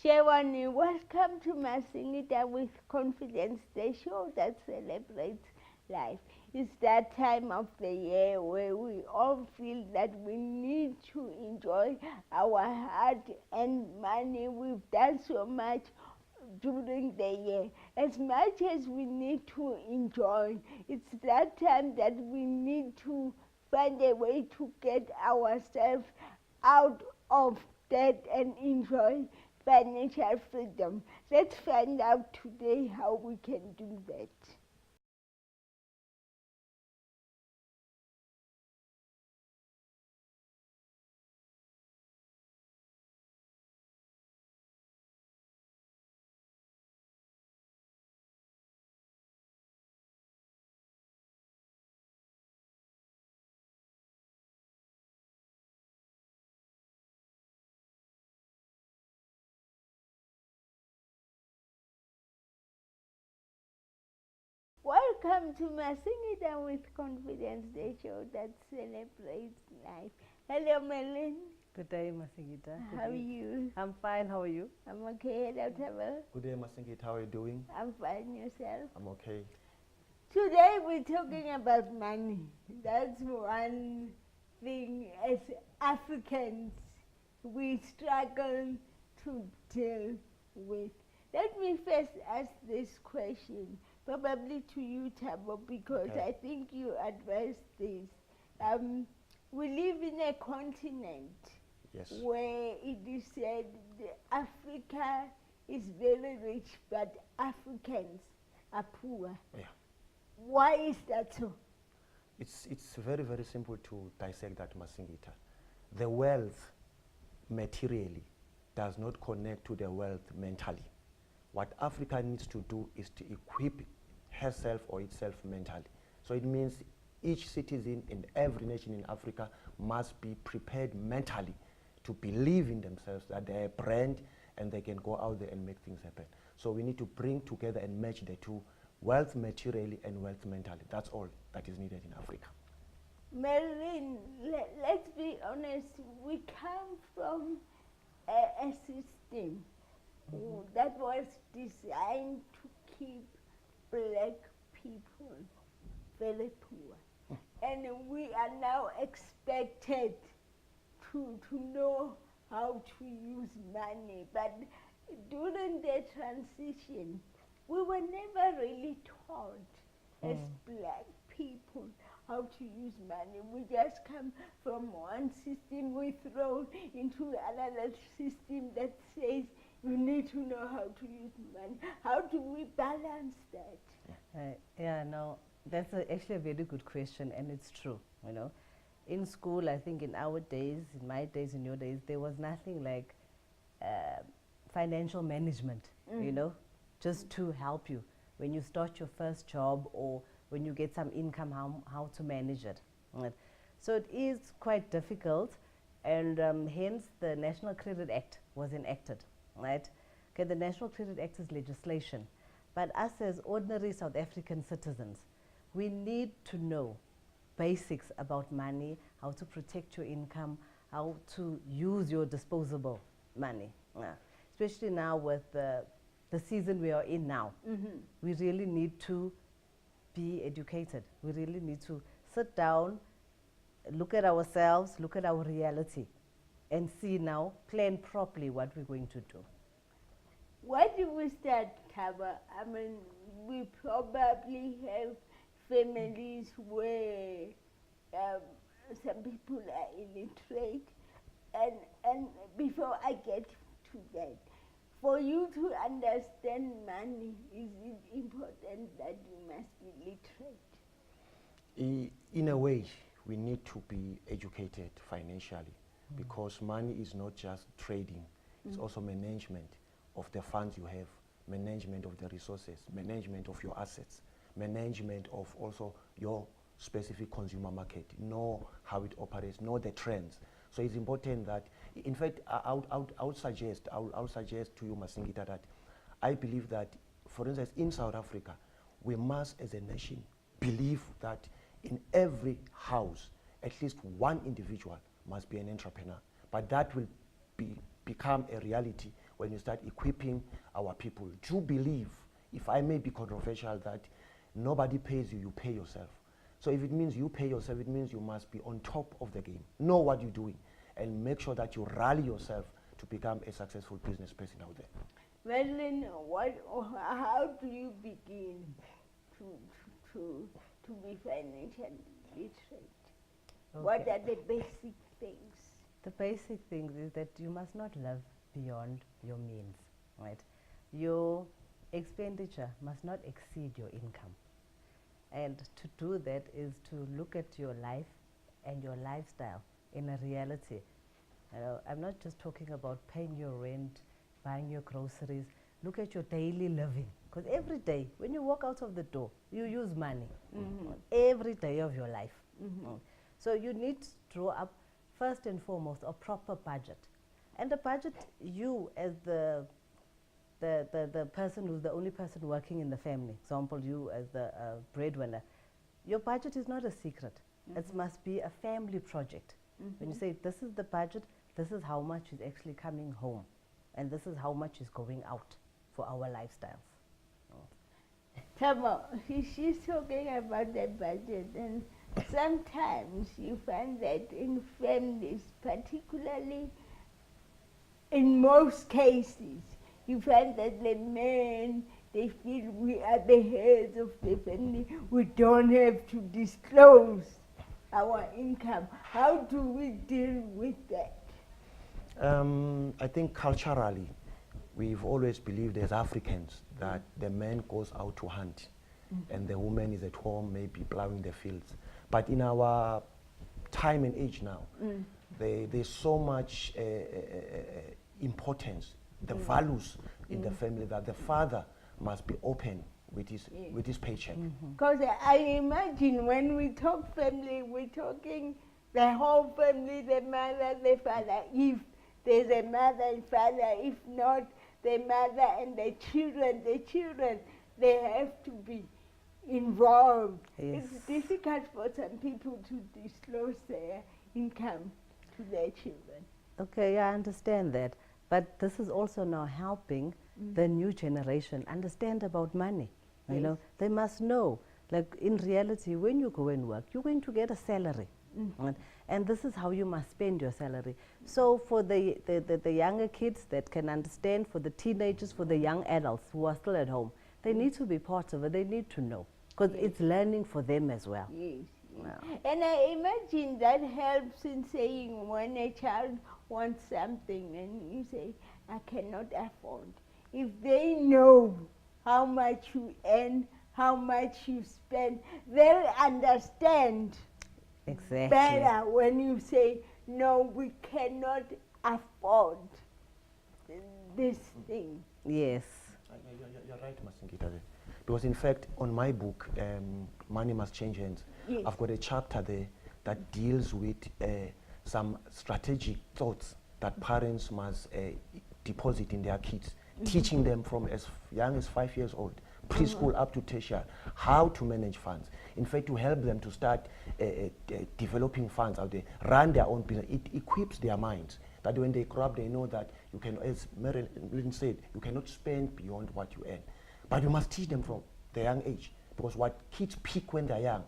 Shewani, welcome to Masingita with Confidence, the show that celebrates life. It's that time of the year where we all feel that we need to enjoy our hard-earned money. We've done so much during the year. As much as we need to enjoy, it's that time that we need to find a way to get ourselves out of debt and enjoy financial freedom. Let's find out today how we can do that. Welcome to Masingita with Confidence, the show that celebrates life. Hello, Martyn. Good day, Masingita. How are you? I'm fine. How are you? I'm okay. Hello, Thabo. Good day, Masingita. How are you doing? I'm fine. Yourself? I'm okay. Today we're talking about money. That's one thing as Africans we struggle to deal with. Let me first ask this question, probably to you, Thabo, because Okay. I think you advised this. We live in a continent Yes. where it is said Africa is very rich, but Africans are poor. Yeah. Why is that so? It's very, very simple to dissect that, Masingita. The wealth materially does not connect to the wealth mentally. What Africa needs to do is to equip herself or itself mentally. So it means each citizen in every nation in Africa must be prepared mentally to believe in themselves, that they're a brand and they can go out there and make things happen. So we need to bring together and match the two, wealth materially and wealth mentally. That's all that is needed in Africa. Martyn, let's be honest, we come from a system that was designed to keep black people very poor. And we are now expected to know how to use money. But during the transition, we were never really taught as black people how to use money. We just come from one system, we throw into another system that says you need to know how to use money. How do we balance that? No, that's actually a very good question, and it's true. You know, in school, I think in our days, in my days, in your days, there was nothing like financial management. You know, just to help you when you start your first job or when you get some income, how to manage it. Right? So it is quite difficult, and hence the National Credit Act was enacted. Right? Okay, the National Credit Act is legislation, but us as ordinary South African citizens, we need to know basics about money, how to protect your income, how to use your disposable money. Especially now with the season we are in now, we really need to be educated. We really need to sit down, look at ourselves, look at our reality, and see now, plan properly what we're going to do. Why do we start, Thabo? I mean, we probably have families where some people are illiterate, and before I get to that, for you to understand money, is it important that you must be literate? In a way, we need to be educated financially because money is not just trading, it's also management of the funds you have, management of the resources, management of your assets, management of also your specific consumer market, know how it operates, know the trends. So it's important that, in fact, I would suggest to you, Masingita, that I believe that, for instance, in South Africa, we must, as a nation, believe that in every house, at least one individual must be an entrepreneur. But that will become a reality when you start equipping our people to believe, if I may be controversial, that nobody pays you, you pay yourself. So if it means you pay yourself, it means you must be on top of the game. Know what you're doing and make sure that you rally yourself to become a successful business person out there. Well, then, how do you begin to be financially literate? Okay. What are the basic things? The basic thing is that you must not live beyond your means, right? Your expenditure must not exceed your income. And to do that is to look at your life and your lifestyle in a reality. I'm not just talking about paying your rent, buying your groceries. Look at your daily living. Because every day, when you walk out of the door, you use money. Every day of your life. So you need to draw up, first and foremost, a proper budget. And the budget, you as the person who's the only person working in the family, example, you as the breadwinner, your budget is not a secret. It must be a family project. When you say, this is the budget, this is how much is actually coming home, and this is how much is going out for our lifestyles. Thabo, she's talking about the budget, and sometimes you find that in families, particularly in most cases, you find that the men, they feel we are the heads of the family. We don't have to disclose our income. How do we deal with that? I think culturally, we've always believed as Africans that the man goes out to hunt and the woman is at home, maybe plowing the fields. But in our time and age now, there's so much importance, the values in the family, that the father must be open with his paycheck. Because I imagine when we talk family, we're talking the whole family, the mother, the father. If there's a mother and father, if not, the mother and the children, they have to be involved. Yes. It's difficult for some people to disclose their income to their children. Okay, yeah, I understand that. But this is also now helping the new generation understand about money. You know, they must know, like in reality, when you go and work, you're going to get a salary. Right? And this is how you must spend your salary. So for the younger kids that can understand, for the teenagers, for the young adults who are still at home, they need to be part of it. They need to know, because it's learning for them as well. Yes. Wow. And I imagine that helps in saying when a child wants something and you say, I cannot afford. If they know how much you earn, how much you spend, they'll understand Exactly. better when you say, no, we cannot afford this thing. Yes. You're right, Masingita. Because in fact, on my book, Money Must Change Hands, Yes. I've got a chapter there that deals with some strategic thoughts that parents must deposit in their kids, teaching them from as young as 5 years old, preschool up to tertiary, how to manage funds. In fact, to help them to start developing funds out there, run their own business. It equips their minds that when they grow up, they know that you can, as Martyn said, you cannot spend beyond what you earn. But you must teach them from the young age, because what kids pick when they're young,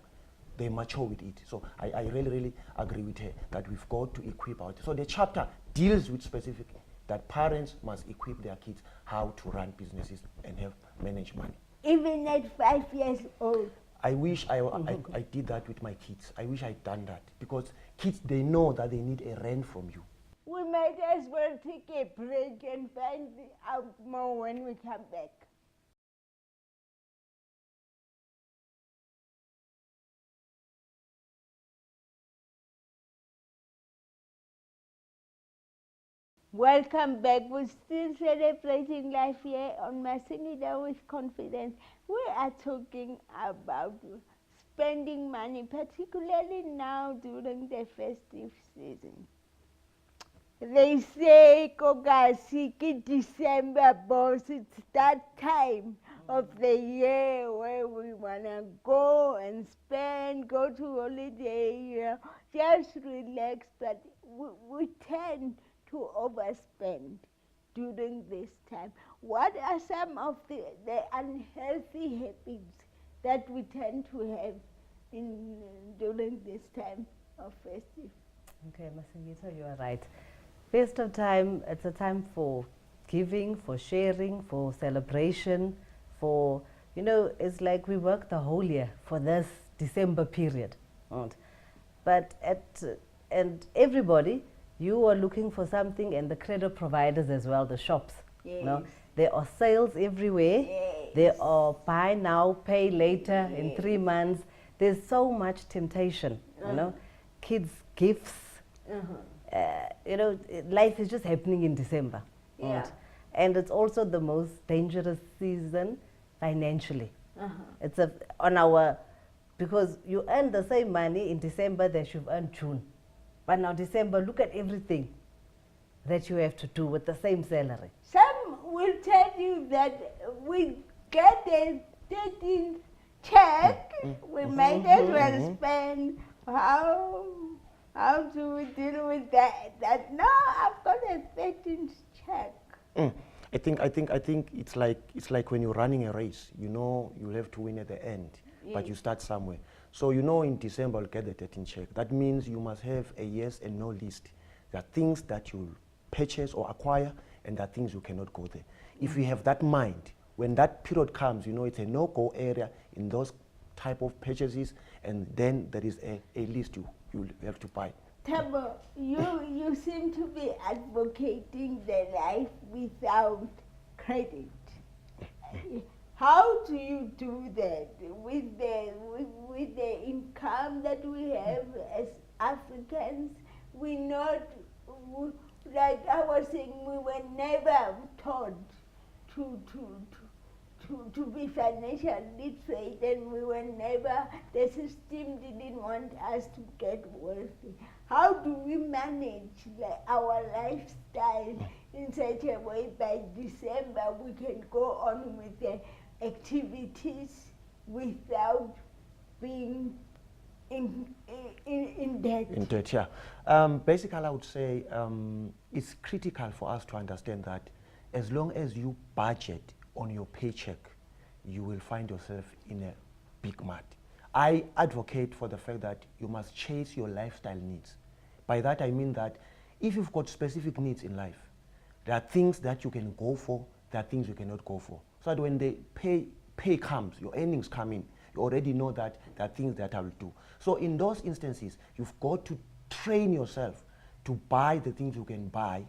they mature with it. So I really, really agree with her that we've got to equip our. So the chapter deals with specific that parents must equip their kids how to run businesses and help manage money. Even at 5 years old. I wish I did that with my kids. I wish I'd done that, because kids, they know that they need a rent from you. We might as well take a break and find out more when we come back. Welcome back. We're still celebrating life here on Masingita with Confidence. We are talking about spending money, particularly now during the festive season. They say, Kogasiki December, boss, it's that time of the year where we want to go and spend, go to holiday, just relax, but we tend to overspend. during this time? What are some of the unhealthy habits that we tend to have during this time of festive? Okay, Masingita, you are right. Festive time, it's a time for giving, for sharing, for celebration, for, you know, it's like we work the whole year for this December period. Right? But and everybody, you are looking for something, and the credit providers as well, the shops. Yes. You know, there are sales everywhere. Yes. There are buy now, pay later, Yes. in 3 months. There's so much temptation, you know, kids' gifts. You know, life is just happening in December. Yeah. Right? And it's also the most dangerous season financially. It's because you earn the same money in December that you've earned June. But now December, look at everything that you have to do with the same salary. Some will tell you that we get a 13th check, we might as well spend. How do we deal with that? No, I've got a 13th check. I think it's like when you're running a race. You know you'll have to win at the end, but you start somewhere. So you know in December I'll get the 13th check. That means you must have a yes and no list. There are things that you'll purchase or acquire, and there are things you cannot go there. If you have that mind, when that period comes, you know it's a no-go area in those type of purchases, and then there is a list you'll have to buy. Thabo, you seem to be advocating the life without credit. How do you do that with the income that we have as Africans? We not, like I was saying, we were never taught to be financially literate, and we were never, the system didn't want us to get wealthy. How do we manage our lifestyle in such a way by December we can go on with the activities without being in debt? In debt, yeah. Basically, I would say it's critical for us to understand that as long as you budget on your paycheck, you will find yourself in a big mud. I advocate for the fact that you must chase your lifestyle needs. By that I mean that if you've got specific needs in life, there are things that you can go for, there are things you cannot go for. So that when the pay comes, your earnings come in, you already know that there are things that I will do. So in those instances, you've got to train yourself to buy the things you can buy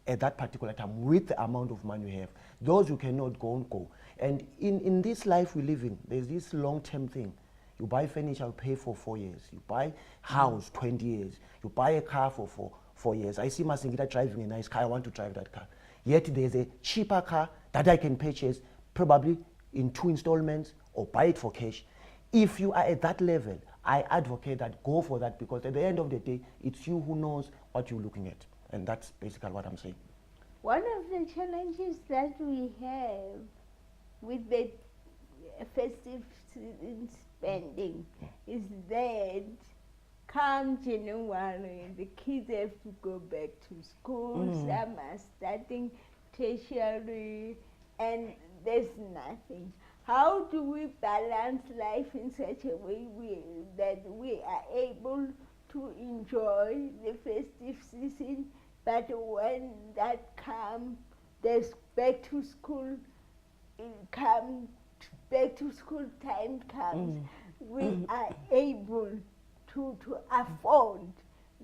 at that particular time with the amount of money you have. Those you cannot go. And in this life we live in, there's this long-term thing. You buy furniture, you pay for 4 years. You buy house, 20 years. You buy a car for 4 years. I see Masingita driving a nice car, I want to drive that car. Yet there's a cheaper car that I can purchase probably in 2 installments or buy it for cash. If you are at that level, I advocate that go for that, because at the end of the day, it's you who knows what you're looking at. And that's basically what I'm saying. One of the challenges that we have with the festive season spending is that come January, the kids have to go back to school, some are starting tertiary, and there's nothing. How do we balance life in such a way that we are able to enjoy the festive season, but when that comes, there's back to school time comes, we are able to afford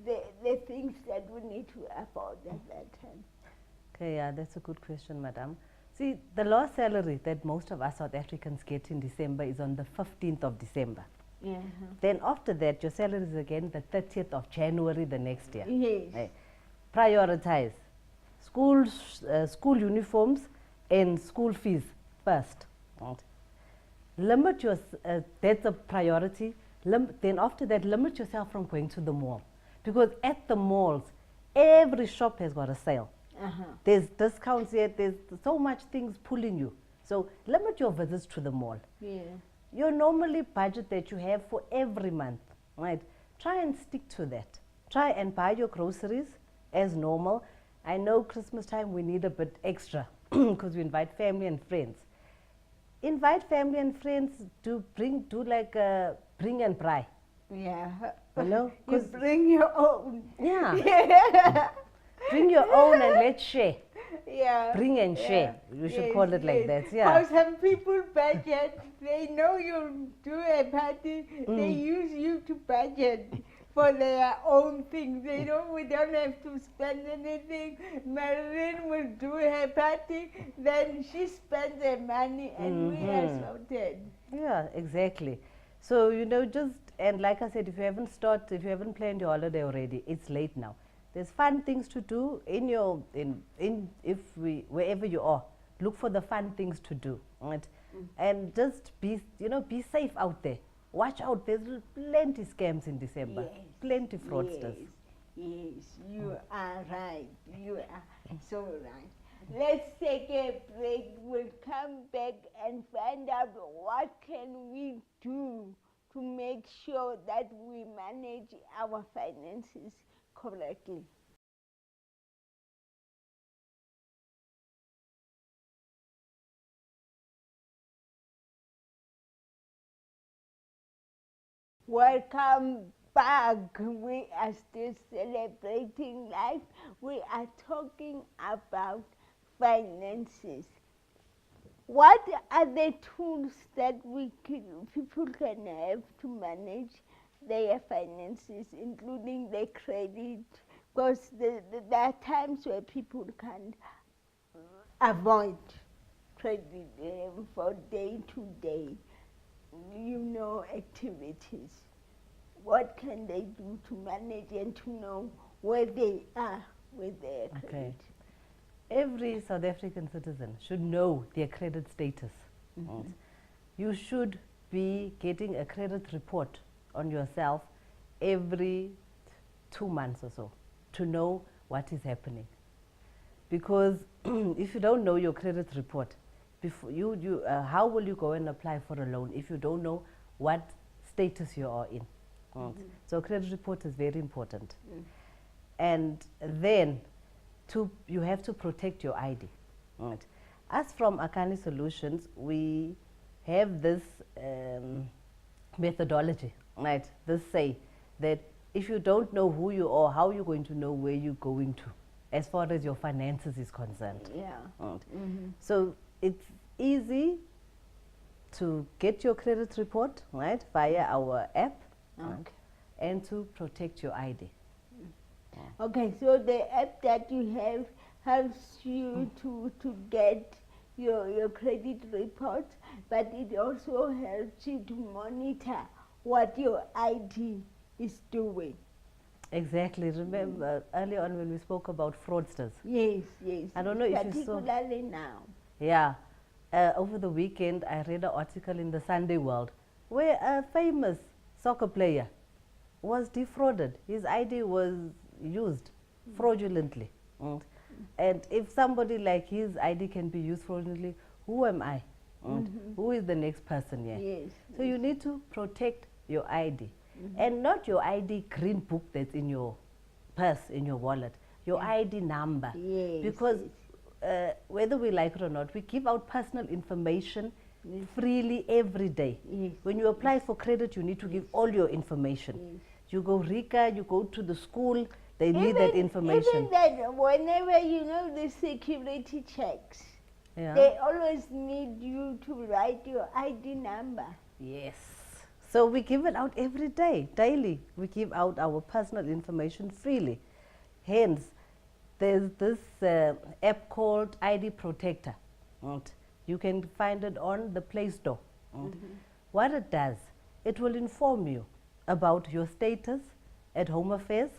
the things that we need to afford at that time. Okay, yeah, that's a good question, madam. See, the last salary that most of us South Africans get in December is on the 15th of December. Yeah. Then after that, your salary is again the 30th of January the next year. Yes. Right. Prioritize school uniforms and school fees first. Right. Limit your, that's a priority. Then after that, limit yourself from going to the mall. Because at the malls, every shop has got a sale. There's discounts here, there's so much things pulling you. So limit your visits to the mall. Yeah. Your normally budget that you have for every month, right? Try and stick to that. Try and buy your groceries as normal. I know Christmas time we need a bit extra because we invite family and friends. Invite family and friends to do like a bring and buy. Yeah. You know? You bring your own. Yeah. Bring your own and let's share. Yeah. Bring and share. You should call it like that. Yeah. Because some people budget, they know you do a party, they use you to budget for their own things. We don't have to spend anything. Martyn will do her party, then she spends her money and we are sorted. Yeah, exactly. So, and like I said, if you haven't planned your holiday already, it's late now. There's fun things to do wherever you are. Look for the fun things to do, right? And just be safe out there. Watch out, there's plenty scams in December, Yes, plenty fraudsters. Yes, you are right. You are so right. Let's take a break. We'll come back and find out what can we do to make sure that we manage our finances correctly. Welcome back. We are still celebrating life. We are talking about finances. What are the tools that people can have to manage their finances, including their credit? Because there are times where people can't avoid credit for day-to-day, activities. What can they do to manage and to know where they are with their credit? Okay. Every South African citizen should know their credit status. Right? You should be getting a credit report on yourself every 2 months or so to know what is happening. Because if you don't know your credit report, how will you go and apply for a loan if you don't know what status you are in? Right? So credit report is very important. And then you have to protect your ID. Right? Us from Akani Solutions, we have this methodology, right? This say that if you don't know who you are, how are you going to know where you're going to, as far as your finances is concerned? Yeah. Right? So it's easy to get your credit report, right, via our app, right, and to protect your ID. Okay, so the app that you have helps you to get your credit report, but it also helps you to monitor what your ID is doing. Exactly. Remember earlier on when we spoke about fraudsters? Yes, yes. I don't know if you saw. Particularly now. Yeah. Over the weekend, I read an article in the Sunday World where a famous soccer player was defrauded. His ID was used fraudulently. And if somebody like his ID can be used fraudulently, who am I? Who is the next person here? Yes. So you need to protect your ID. And not your ID green book that's in your purse, in your wallet. Your ID number. Yes. Because whether we like it or not, we give out personal information freely every day. Yes. When you apply for credit, you need to give all your information. Yes. You go RICA, you go to the school, they need that information. Even that, whenever the security checks, they always need you to write your ID number. Yes. So we give it out every day, daily. We give out our personal information freely. Hence, there's this app called ID Protector. Right? You can find it on the Play Store. Right? What it does, it will inform you about your status at Home Affairs.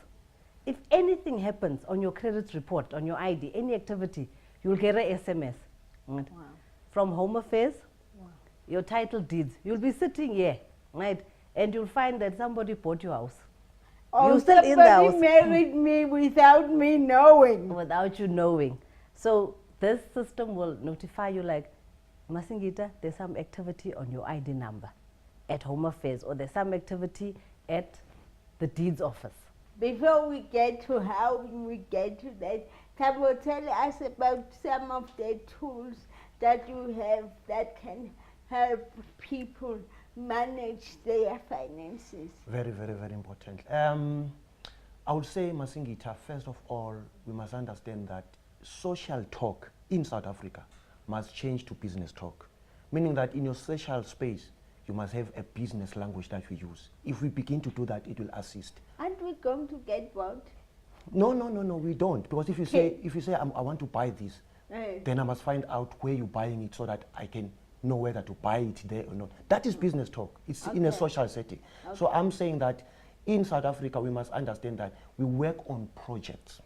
If anything happens on your credit report, on your ID, any activity, you'll get an SMS. Right? Wow. From Home Affairs, your title deeds. You'll be sitting here, right? And you'll find that somebody bought your house. Or You're still in the house. somebody married me without me knowing. Without you knowing. So this system will notify you like, Masingita, there's some activity on your ID number at Home Affairs, or there's some activity at the deeds office. Before we get to how we get to that, Thabo, tell us about some of the tools that you have that can help people manage their finances. Very, very, very important. I would say, Masingita, first of all, we must understand that social talk in South Africa must change to business talk, meaning that in your social space, you must have a business language that we use. If we begin to do that, it will assist. Aren't we going to get bored? No, we don't. Because if you say I want to buy this, then I must find out where you're buying it so that I can know whether to buy it there or not. That is business talk. It's in a social setting. Okay. So I'm saying that in South Africa, we must understand that we work on projects.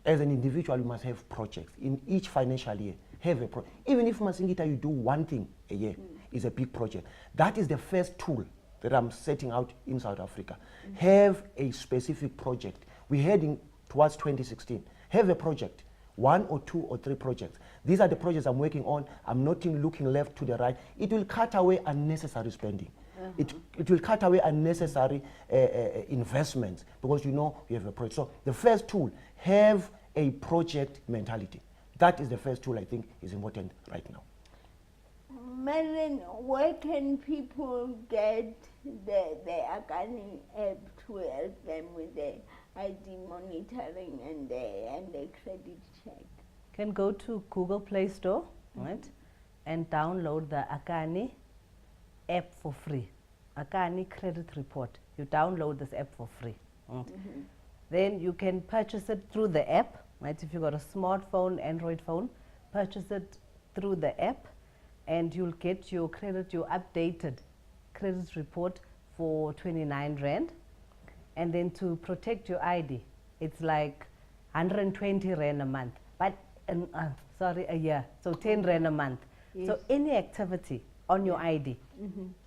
As an individual, you must have projects. In each financial year, have a project. Even if, Masingita, you do one thing a year, it's a big project. That is the first tool that I'm setting out in South Africa. Have a specific project. We're heading towards 2016. Have a project. 1 or 2 or 3 projects. These are the projects I'm working on. I'm not looking left to the right. It will cut away unnecessary spending. It will cut away unnecessary investments because you know you have a project. So the first tool, have a project mentality. That is the first tool I think is important right now. Martyn, where can people get the Akani app to help them with the ID monitoring and the credit check? Can go to Google Play Store, right, and download the Akani app for free. Akani Credit Report. You download this app for free. Then you can purchase it through the app, right? If you've got a smartphone, Android phone, purchase it through the app and you'll get your updated credit report for 29 Rand. And then to protect your ID, it's like 120 Rand a month, but a year, so 10 Rand a month. Yes. So any activity on your ID,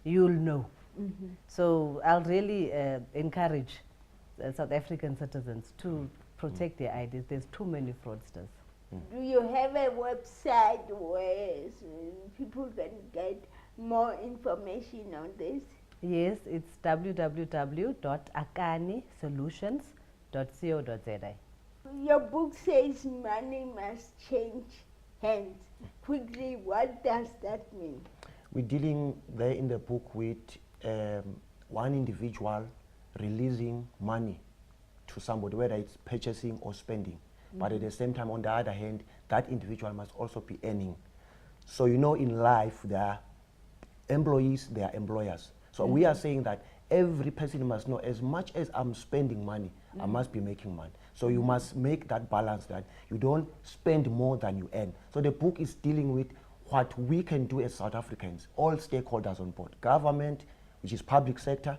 you'll know. So I'll really encourage South African citizens to protect their IDs. There's too many fraudsters. Do you have a website where people can get more information on this? Yes, it's www.akanisolutions.co.za. Your book says money must change hands. Quickly, what does that mean? We're dealing there in the book with one individual releasing money to somebody, whether it's purchasing or spending. But at the same time, on the other hand, that individual must also be earning. So you know, in life, there are employees, there are employers. So we are saying that every person must know, as much as I'm spending money, I must be making money. So you must make that balance, that you don't spend more than you earn. So the book is dealing with what we can do as South Africans, all stakeholders on board. Government, which is public sector,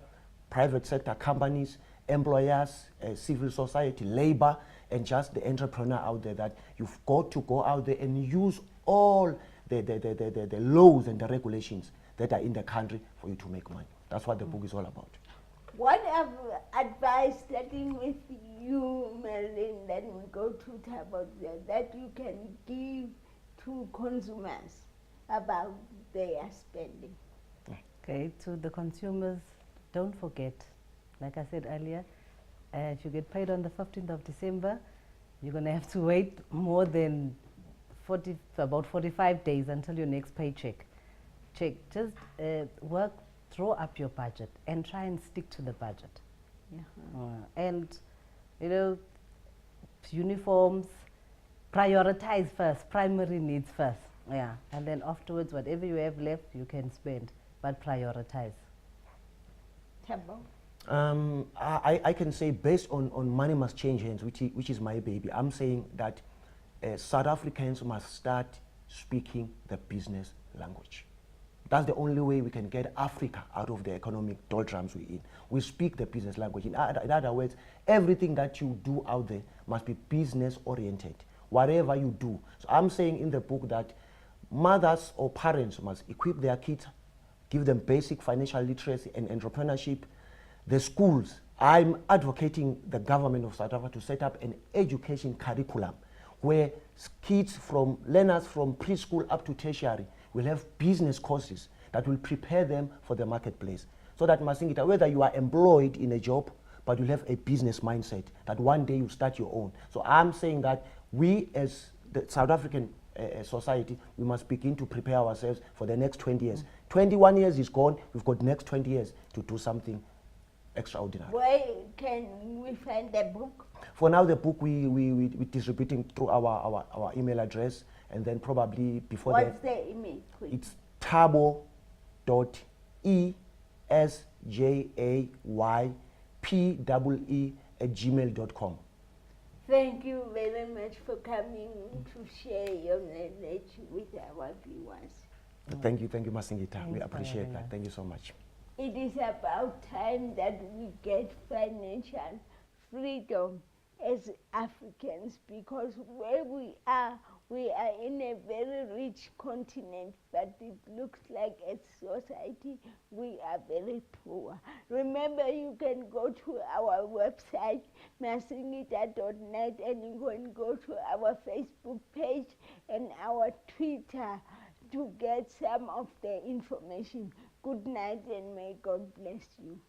private sector companies, employers, civil society, labor, and just the entrepreneur out there, that you've got to go out there and use all the laws and the regulations that are in the country for you to make money. That's what the book is all about. What advice, starting with you, Martyn, then we go to Thabo, that you can give to consumers about their spending? Okay, to the consumers, don't forget, like I said earlier, if you get paid on the 15th of December, you're going to have to wait more than about 45 days until your next paycheck. Just work, draw up your budget and try and stick to the budget. And, you know, uniforms, prioritize first, primary needs first. And then afterwards, whatever you have left, you can spend, but prioritize. Thabo? I can say, based on money must change hands, which is my baby, I'm saying that South Africans must start speaking the business language. That's the only way we can get Africa out of the economic doldrums we're in. We speak the business language. In other words, everything that you do out there must be business oriented, whatever you do. So I'm saying in the book that mothers or parents must equip their kids, give them basic financial literacy and entrepreneurship. The schools, I'm advocating the government of South Africa to set up an education curriculum where kids learners from preschool up to tertiary will have business courses that will prepare them for the marketplace. So that, Masingita, whether you are employed in a job, but you'll have a business mindset, that one day you start your own. So I'm saying that we as the South African society, we must begin to prepare ourselves for the next 20 years. 21 years is gone, we've got next 20 years to do something extraordinary. Where can we find the book? For now, the book we distributing through our email address, and then probably before What's the email, please? it's thabo.esjaypee@gmail.com. Thank you very much for coming to share your knowledge with our viewers. Thank you, Masingita. Thanks We for appreciate having that. us. Thank you so much. It is about time that we get financial freedom as Africans, because where we are in a very rich continent, but it looks like as society we are very poor. Remember, you can go to our website masingita.net, and you can go to our Facebook page and our Twitter to get some of the information. Good night, and may God bless you.